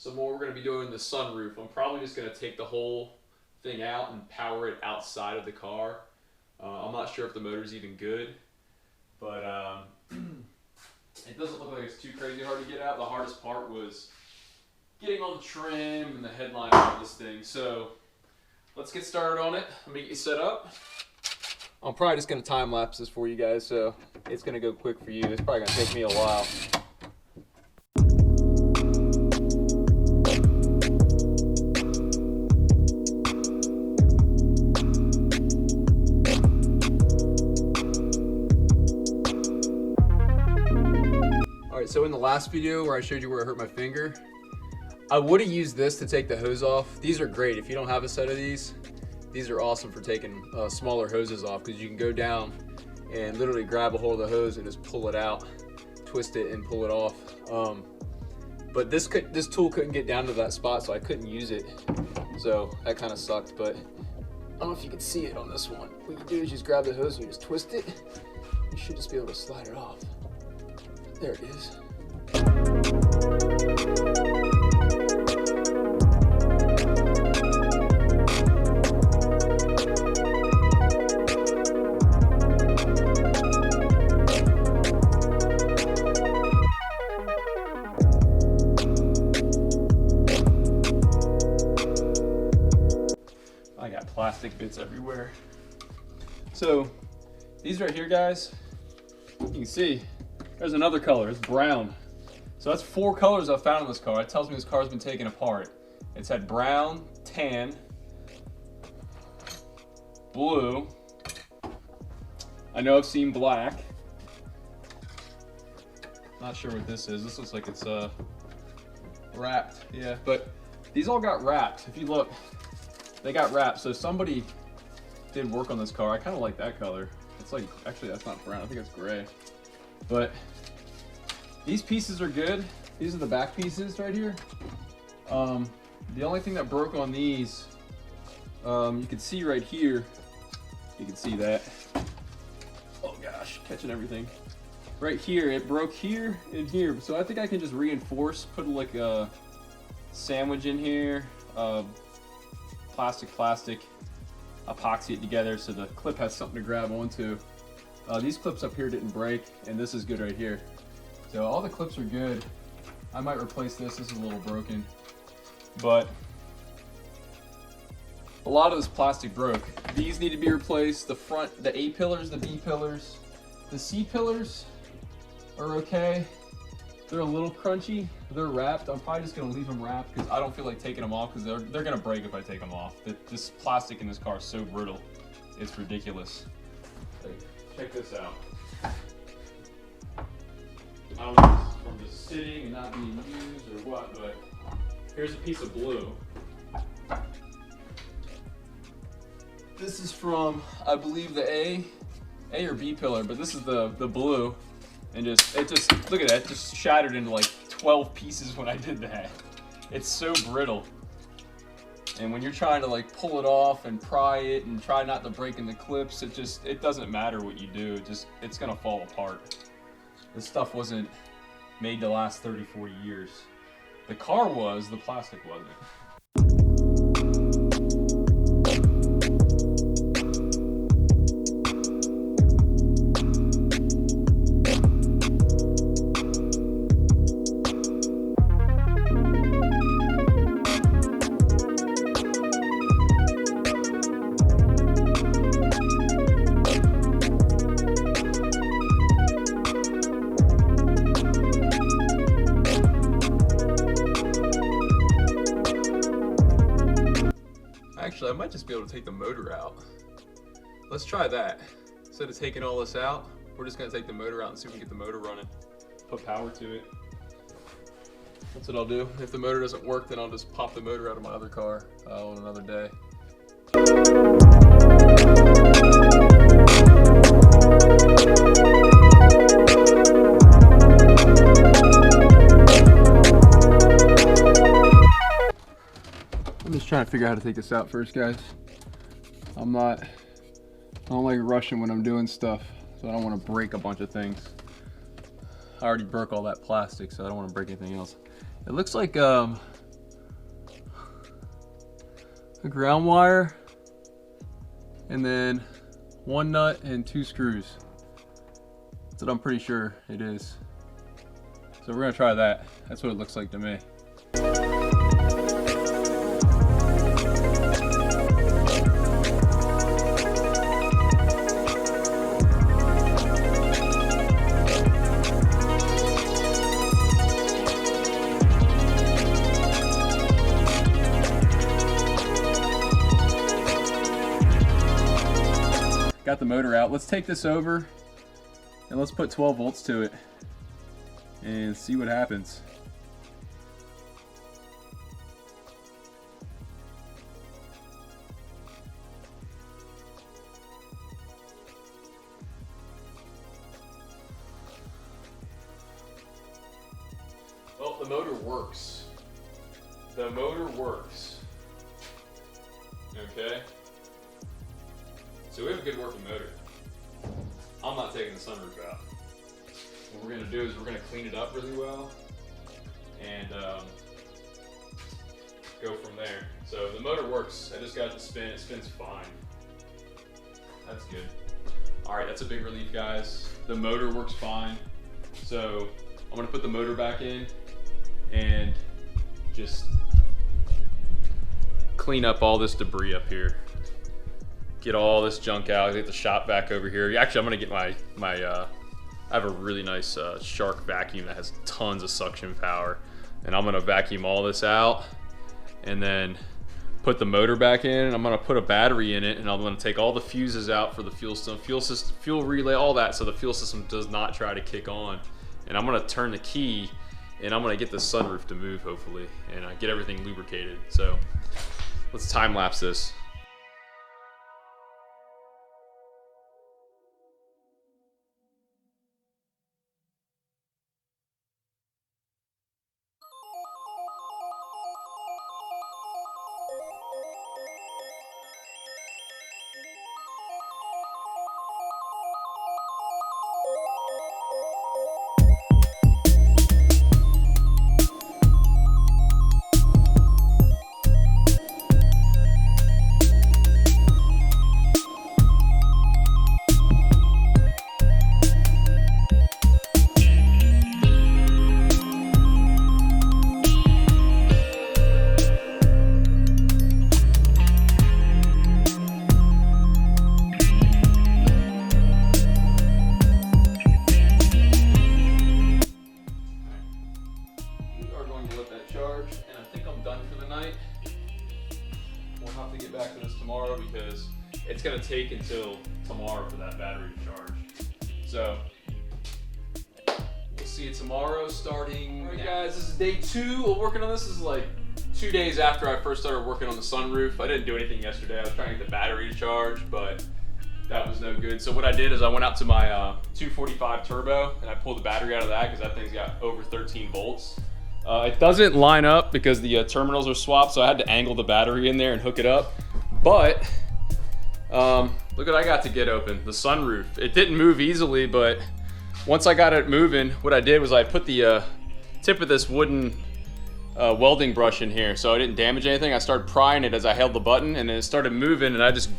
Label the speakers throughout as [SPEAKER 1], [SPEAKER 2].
[SPEAKER 1] So more we're going to be doing the sunroof. I'm probably just going to take the whole thing out and power it outside of the car. I'm not sure if the motor's even good, but it doesn't look like it's too crazy hard to get out. The hardest part was getting all the trim and the headline of this thing. So let's get started on it. Let me get you set up. I'm probably just going to time lapse this for you guys, so it's going to go quick for you. It's probably going to take me a while. Alright, so in the last video where I showed you where I hurt my finger, I would have used this to take the hose off. These are great. If you don't have a set of these are awesome for taking smaller hoses off, because you can go down and literally grab a hold of the hose and just pull it out, twist it and pull it off. But this tool couldn't get down to that spot, so I couldn't use it. So that kind of sucked, but I don't know if you can see it on this one. What you do is just grab the hose and you just twist it. You should just be able to slide it off. There it is. I got plastic bits everywhere. So these right here, guys, you can see there's another color. It's brown. So that's 4 colors I've found in this car. It tells me this car's been taken apart. It's had brown, tan, blue. I know I've seen black. Not sure what this is. This looks like it's wrapped. Yeah, but these all got wrapped. If you look, they got wrapped. So somebody did work on this car. I kind of like that color. It's like, actually that's not brown. I think it's gray. But these pieces are good. These are the back pieces right here. The only thing that broke on these, you can see right here, you can see that. Oh gosh, catching everything. Right here, it broke here and here. So I think I can just reinforce, put like a sandwich in here, plastic, epoxy it together so the clip has something to grab onto. These clips up here didn't break, and this is good right here. So all the clips are good. I might replace this. This is a little broken, but a lot of this plastic broke. These need to be replaced. The front, the A pillars, the B pillars, the C pillars are okay. They're a little crunchy. They're wrapped. I'm probably just gonna leave them wrapped because I don't feel like taking them off because they're gonna break if I take them off. This plastic in this car is so brittle. It's ridiculous. Like, check this out. I don't know if this is from just sitting and not being used or what, but here's a piece of blue. This is from, I believe, the A or B pillar, but this is the blue. And it just, look at that, it just shattered into like 12 pieces when I did that. It's so brittle. And when you're trying to like pull it off and pry it and try not to break in the clips, it doesn't matter what you do, it's gonna fall apart. This stuff wasn't made to last 30, 40 years. The car was, the plastic wasn't. Actually, I might just be able to take the motor out. Let's try that. Instead of taking all this out, we're just gonna take the motor out and see if we can get the motor running. Put power to it. That's what I'll do. If the motor doesn't work, then I'll just pop the motor out of my other car on another day. I'm just trying to figure out how to take this out first, guys. I don't like rushing when I'm doing stuff, so I don't want to break a bunch of things. I already broke all that plastic, so I don't want to break anything else. It looks like a ground wire, and then 1 nut and 2 screws. That's what I'm pretty sure it is. So we're gonna try that. That's what it looks like to me. Got the motor out. Let's take this over and let's put 12 volts to it and see what happens. Well, the motor works. The motor works. Okay. So we have a good working motor. I'm not taking the sunroof out. What we're gonna do is we're gonna clean it up really well and go from there. So the motor works. I just got it to spin. It spins fine. That's good. All right, that's a big relief, guys. The motor works fine. So I'm gonna put the motor back in and just clean up all this debris up here. Get all this junk out, get the shop vac over here. Actually, I'm gonna get my I have a really nice Shark vacuum that has tons of suction power. And I'm gonna vacuum all this out and then put the motor back in, and I'm gonna put a battery in it, and I'm gonna take all the fuses out for the fuel system, fuel relay, all that, so the fuel system does not try to kick on. And I'm gonna turn the key, and I'm gonna get the sunroof to move, hopefully, and get everything lubricated. So let's time lapse this. Because it's going to take until tomorrow for that battery to charge. So we'll see you tomorrow starting. Alright guys, this is day 2 of working on this. This is like 2 days after I first started working on the sunroof. I didn't do anything yesterday. I was trying to get the battery to charge, but that was no good. So what I did is I went out to my 245 turbo and I pulled the battery out of that because that thing's got over 13 volts. It doesn't line up because the terminals are swapped, so I had to angle the battery in there and hook it up. But look what I got to get open, the sunroof. It didn't move easily, but once I got it moving, what I did was I put the tip of this wooden welding brush in here so I didn't damage anything. I started prying it as I held the button, and then it started moving, and I just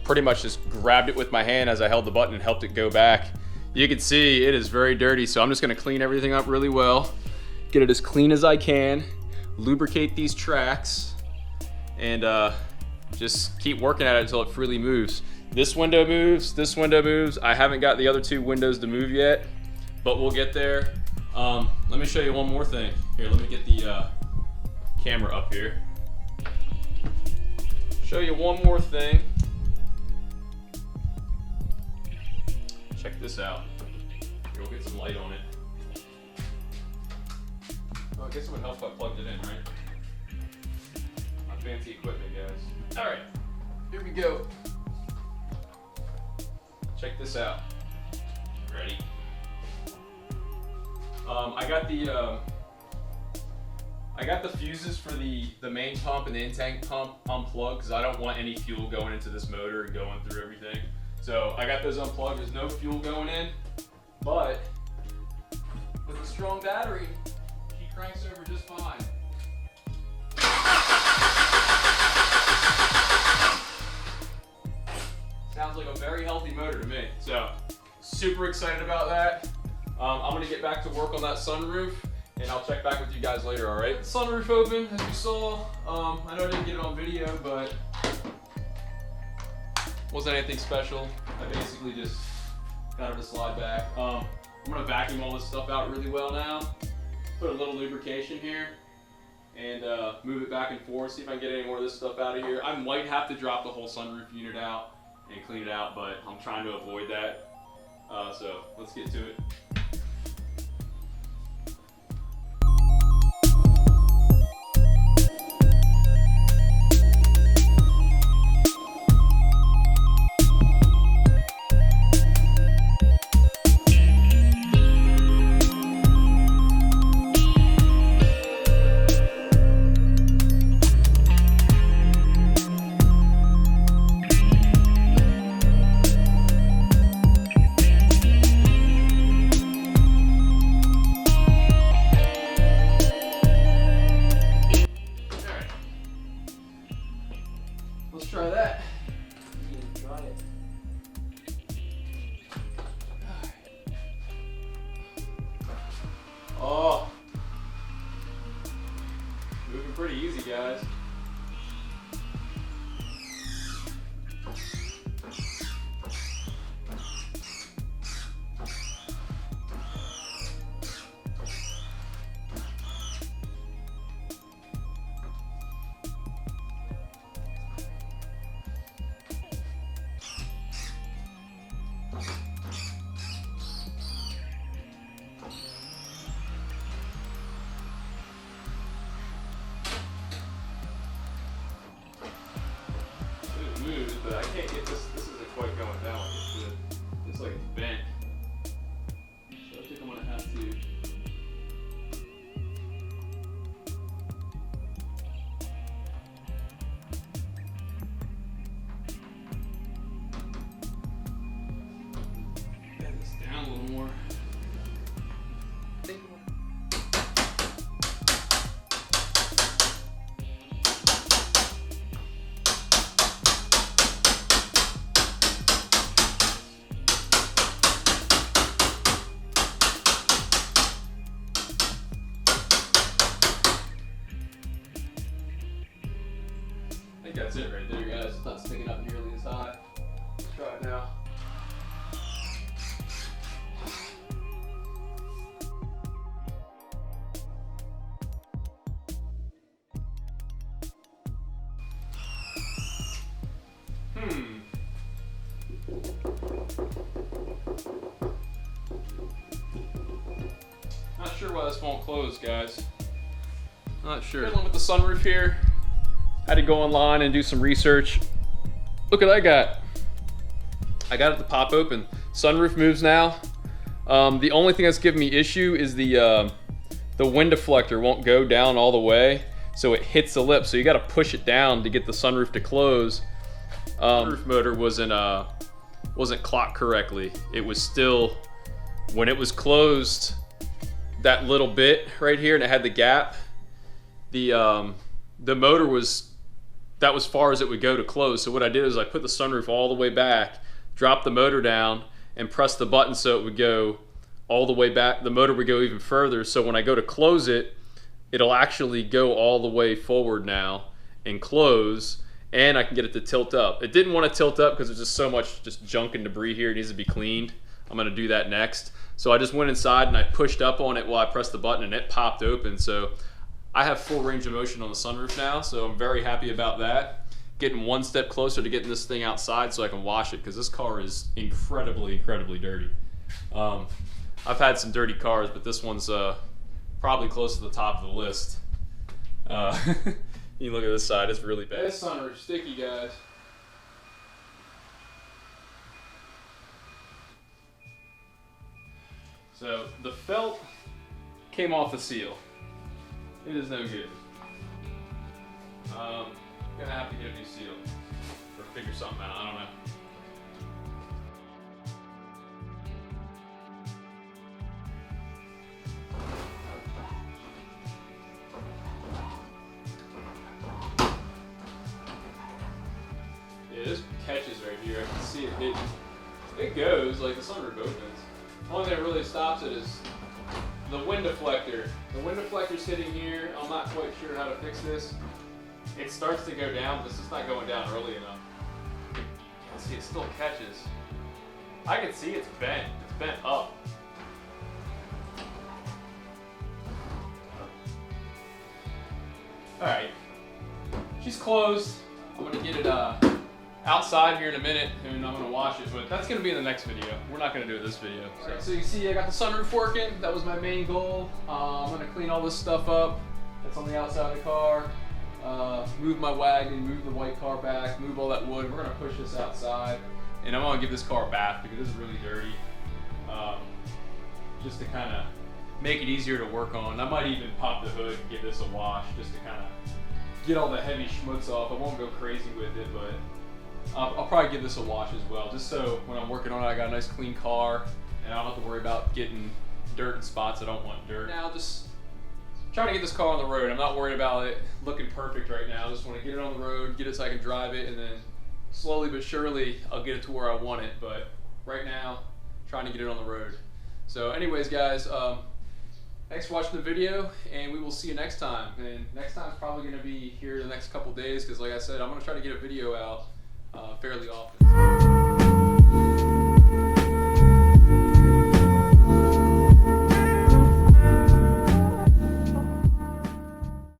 [SPEAKER 1] pretty much just grabbed it with my hand as I held the button and helped it go back. You can see it is very dirty, so I'm just gonna clean everything up really well, get it as clean as I can, lubricate these tracks, and just keep working at it until it freely moves. This window moves, this window moves. I haven't got the other 2 windows to move yet, but we'll get there. Let me show you one more thing. Here, let me get the camera up here. Show you one more thing. Check this out. Here, we'll get some light on it. Oh, I guess it would help if I plugged it in, right? My fancy equipment, guys. All right, here we go. Check this out. Ready? I got the fuses for the main pump and the in-tank pump unplugged because I don't want any fuel going into this motor and going through everything. So I got those unplugged. There's no fuel going in, but with a strong battery, he cranks over just fine. super excited about that. I'm gonna get back to work on that sunroof, and I'll check back with you guys later, all right? Sunroof open, as you saw. I know I didn't get it on video, but wasn't anything special. I basically just got it to slide back. I'm gonna vacuum all this stuff out really well now, put a little lubrication here, and move it back and forth, see if I can get any more of this stuff out of here. I might have to drop the whole sunroof unit out and clean it out, but I'm trying to avoid that. So let's get to it. Let's try that.
[SPEAKER 2] Yeah, try it.
[SPEAKER 1] Oh, moving pretty easy, guys. Moves, but I can't get this. This isn't quite going down like it should. It's like it's bent. So I think I'm gonna have to. Bend this down a little more. I think that's it right there, guys. It's not sticking up nearly as high. Let's try it now. Not sure why this won't close, guys. Not sure. Fiddling with the sunroof here. Had to go online and do some research. Look at what I got. I got it to pop open. Sunroof moves now. The only thing that's giving me issue is the wind deflector won't go down all the way, so it hits the lip. So you got to push it down to get the sunroof to close. Sunroof motor wasn't clocked correctly. It was still, when it was closed, that little bit right here, and it had the gap. The motor was. That was far as it would go to close. So what I did is I put the sunroof all the way back, dropped the motor down, and pressed the button so it would go all the way back. The motor would go even further. So when I go to close it, it'll actually go all the way forward now and close, and I can get it to tilt up. It didn't want to tilt up because there's just so much just junk and debris here. It needs to be cleaned. I'm gonna do that next. So I just went inside and I pushed up on it while I pressed the button, and it popped open. So I have full range of motion on the sunroof now, so I'm very happy about that. Getting one step closer to getting this thing outside so I can wash it, because this car is incredibly, incredibly dirty. I've had some dirty cars, but this one's probably close to the top of the list. You look at this side, it's really bad. This sunroof's sticky, guys. So the felt came off the seal. It is no good. Gonna have to get a new seal or figure something out. I don't know. Yeah, this catches right here. I can see it hitting. it goes, like the sunroof opens. The only thing that really stops it is the wind deflector. The wind deflector's sitting here. I'm not quite sure how to fix this. It starts to go down, but it's just not going down early enough. Let's see, it still catches. I can see it's bent. It's bent up. Alright. She's closed. I'm gonna get it outside here in a minute and I'm gonna wash it, but that's gonna be in the next video. We're not gonna do it this video. So you can see I got the sunroof working. That was my main goal. I'm gonna clean all this stuff up that's on the outside of the car. Move my wagon, move the white car back, move all that wood. We're gonna push this outside, and I'm gonna give this car a bath because this is really dirty. Just to kind of make it easier to work on. I might even pop the hood and give this a wash just to kind of get all the heavy schmutz off. I won't go crazy with it, but I'll probably give this a wash as well, just so when I'm working on it, I got a nice clean car, and I don't have to worry about getting dirt in spots I don't want dirt. Now, just trying to get this car on the road. I'm not worried about it looking perfect right now. I just want to get it on the road, get it so I can drive it, and then slowly but surely I'll get it to where I want it. But right now, trying to get it on the road. So anyways, guys, thanks for watching the video, and we will see you next time. And next time is probably going to be here in the next couple days because, like I said, I'm going to try to get a video out fairly often.